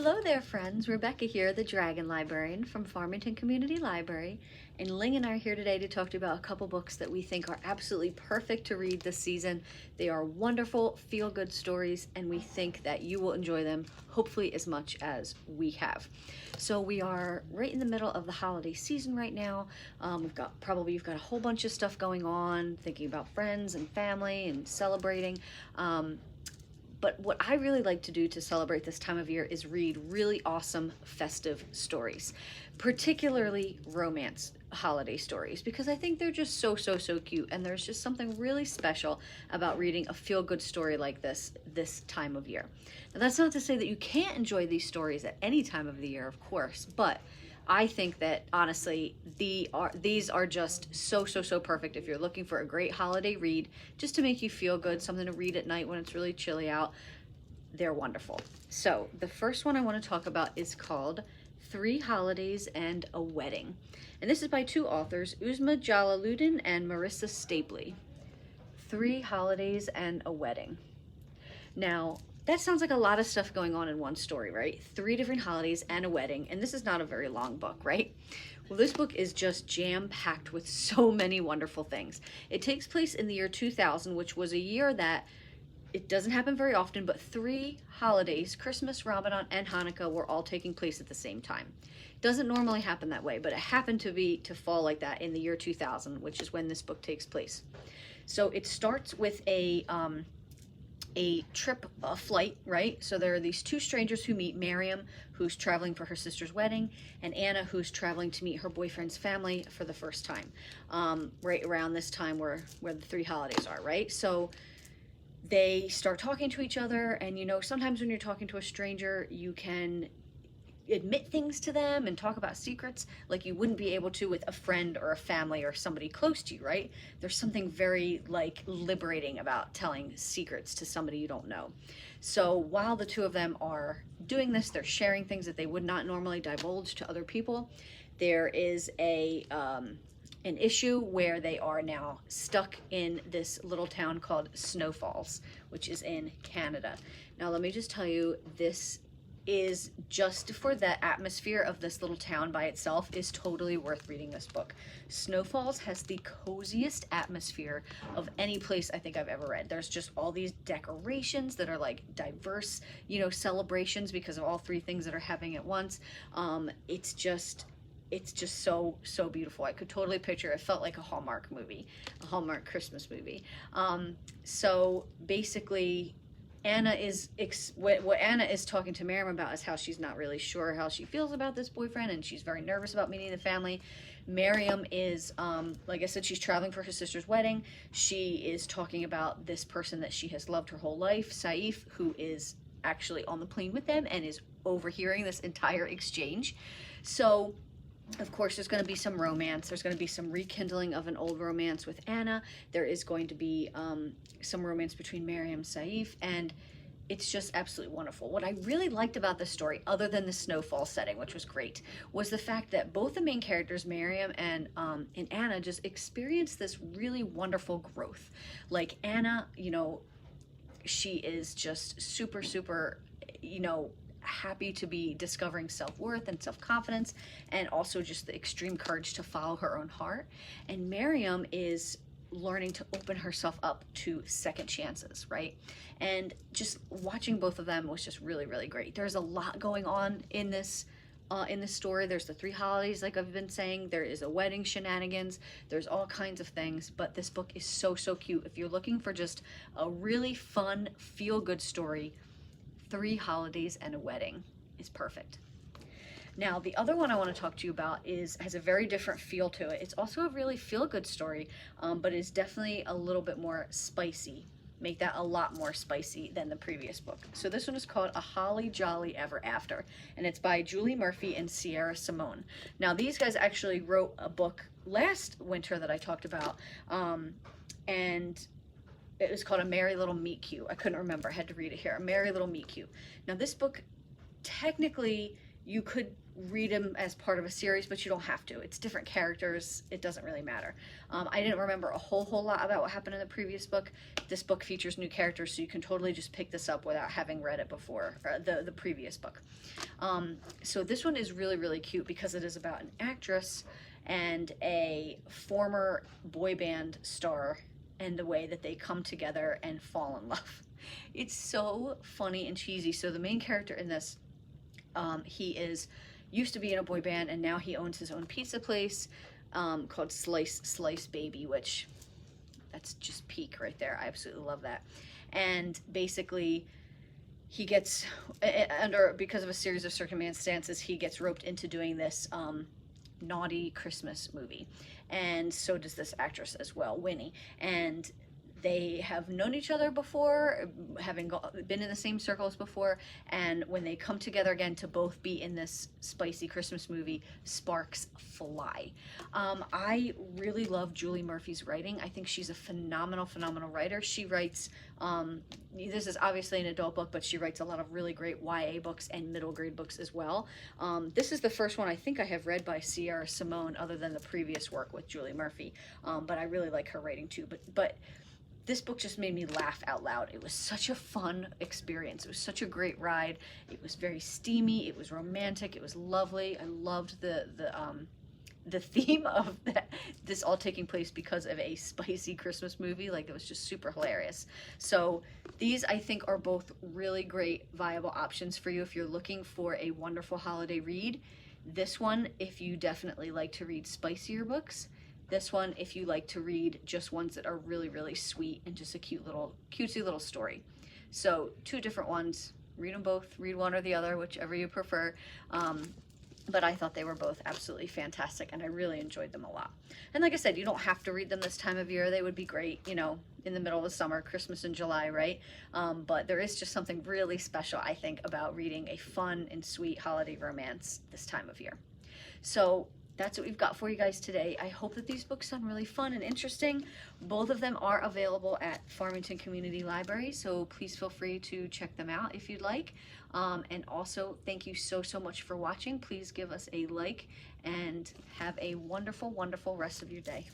Hello there, friends. Rebecca here, the Dragon Librarian from Farmington Community Library, and Ling and I are here today to talk to you about a couple books that we think are absolutely perfect to read this season. They are wonderful, feel-good stories, and we think that you will enjoy them, hopefully as much as we have. So we are right in the middle of the holiday season right now. You've got a whole bunch of stuff going on, thinking about friends and family and celebrating. But what I really like to do to celebrate this time of year is read really awesome festive stories, particularly romance holiday stories, because I think they're just so cute, and there's just something really special about reading a feel-good story like this time of year. Now, that's not to say that you can't enjoy these stories at any time of the year, of course, but I think that honestly, these are just so perfect if you're looking for a great holiday read, just to make you feel good, something to read at night when it's really chilly out. They're wonderful. So the first one I want to talk about is called 3 Holidays and a Wedding. And this is by 2 authors, Uzma Jalaluddin and Marissa Stapley. 3 Holidays and a Wedding. Now, that sounds like a lot of stuff going on in one story, right? 3 different holidays and a wedding, and this is not a very long book, right? Well, this book is just jam-packed with so many wonderful things. It takes place in the year 2000, which was a year that it doesn't happen very often, but 3 holidays, Christmas, Ramadan, and Hanukkah, were all taking place at the same time. It doesn't normally happen that way, but it happened to fall like that in the year 2000, which is when this book takes place. So it starts with a flight, right? So there are these 2 strangers who meet, Miriam, who's traveling for her sister's wedding, and Anna, who's traveling to meet her boyfriend's family for the first time, right around this time where the 3 holidays are, right? So they start talking to each other, and you know, sometimes when you're talking to a stranger, you can admit things to them and talk about secrets like you wouldn't be able to with a friend or a family or somebody close to you, right? There's something very liberating about telling secrets to somebody you don't know. So while the 2 of them are doing this, they're sharing things that they would not normally divulge to other people. There is an issue where they are now stuck in this little town called Snow Falls, which is in Canada. Now, let me just tell you, this is just for the atmosphere of this little town by itself is totally worth reading this book. Snow Falls has the coziest atmosphere of any place I think I've ever read. There's just all these decorations that are like diverse, you know, celebrations because of all 3 things that are happening at once. It's just so beautiful. I could totally picture it. Felt like a Hallmark movie, a Hallmark Christmas movie. So basically, what Anna is talking to Miriam about is how she's not really sure how she feels about this boyfriend, and she's very nervous about meeting the family. Miriam is, like I said, she's traveling for her sister's wedding. She is talking about this person that she has loved her whole life, Saif, who is actually on the plane with them and is overhearing this entire exchange. So of course, there's going to be some romance. There's going to be some rekindling of an old romance with Anna. There is going to be some romance between Miriam and Saif, and it's just absolutely wonderful. What I really liked about this story, other than the snowfall setting, which was great, was the fact that both the main characters, Miriam and Anna, just experienced this really wonderful growth. Like Anna, you know, she is just super, you know, happy to be discovering self-worth and self-confidence, and also just the extreme courage to follow her own heart. And Miriam is learning to open herself up to second chances, right? And just watching both of them was just really great. There's a lot going on in this story. There's the 3 holidays, like I've been saying. There is a wedding shenanigans. There's all kinds of things, but this book is so cute. If you're looking for just a really fun, feel-good story, 3 Holidays and a Wedding is perfect. Now, the other one I want to talk to you about has a very different feel to it. It's also a really feel-good story, but it's definitely a little bit more spicy. Make that a lot more spicy than the previous book. So this one is called A Holly Jolly Ever After, and it's by Julie Murphy and Sierra Simone. Now, these guys actually wrote a book last winter that I talked about, and it was called A Merry Little Meet Cute. I couldn't remember. I had to read it here. A Merry Little Meet Cute. Now, this book technically You could read them as part of a series, but you don't have to. It's different characters. It doesn't really matter. I didn't remember a whole lot about what happened in the previous book. This book features new characters, so you can totally just pick this up without having read it before, or the previous book. So this one is really, really cute because it is about an actress and a former boy band star and the way that they come together and fall in love. It's so funny and cheesy. So the main character in this, he used to be in a boy band, and now he owns his own pizza place called Slice Baby, which that's just peak right there. I absolutely love that. And basically he gets because of a series of circumstances, he gets roped into doing this naughty Christmas movie, and so does this actress as well, Winnie. And they have known each other before, having been in the same circles before, and when they come together again to both be in this spicy Christmas movie, sparks fly. I really love Julie Murphy's writing. I think she's a phenomenal writer. She writes, this is obviously an adult book, but she writes a lot of really great YA books and middle grade books as well. This is the first one I think I have read by Sierra Simone, other than the previous work with Julie Murphy, but I really like her writing too. But this book just made me laugh out loud. It was such a fun experience. It was such a great ride. It was very steamy. It was romantic. It was lovely. I loved the theme of this all taking place because of a spicy Christmas movie. Like, it was just super hilarious. So these, I think, are both really great viable options for you if you're looking for a wonderful holiday read. This one, if you definitely like to read spicier books. This one, if you like to read just ones that are really, really sweet and just a cutesy little story. So 2 different ones. Read them both. Read one or the other, whichever you prefer. But I thought they were both absolutely fantastic, and I really enjoyed them a lot. And like I said, you don't have to read them this time of year. They would be great, you know, in the middle of the summer, Christmas in July, right? But there is just something really special, I think, about reading a fun and sweet holiday romance this time of year. So that's what we've got for you guys today. I hope that these books sound really fun and interesting. Both of them are available at Farmington Community Library, so please feel free to check them out if you'd like. And also, thank you so much for watching. Please give us a like and have a wonderful rest of your day.